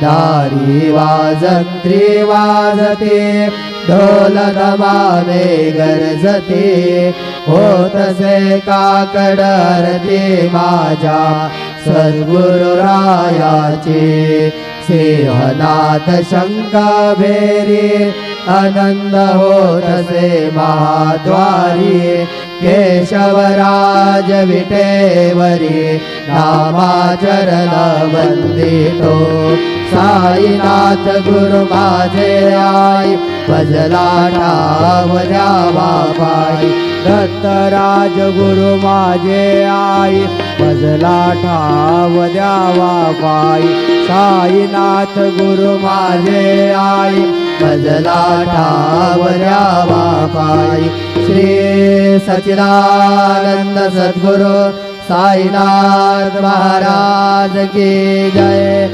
दारी वाजंत्री वाजते ढोल दमाने गरजते होतसे काकड आरती माझ्या सद्गुरुरायाची सिंहनाथ शंका भेरी आनंद होतसे महाद्वारी केशवराज विटेवरी नामाचरण वंदितो साईनाथ गुरु माझे आई भजला ठाव द्यावा पायी दत्तराज गुरु माझे आई भजला ठाव द्यावा पायी साईनाथ गुरु माझे आई भजला ठाव द्यावा पायी श्री सच्चिदानंद सद्गुरु साईनाथ महाराज की जय।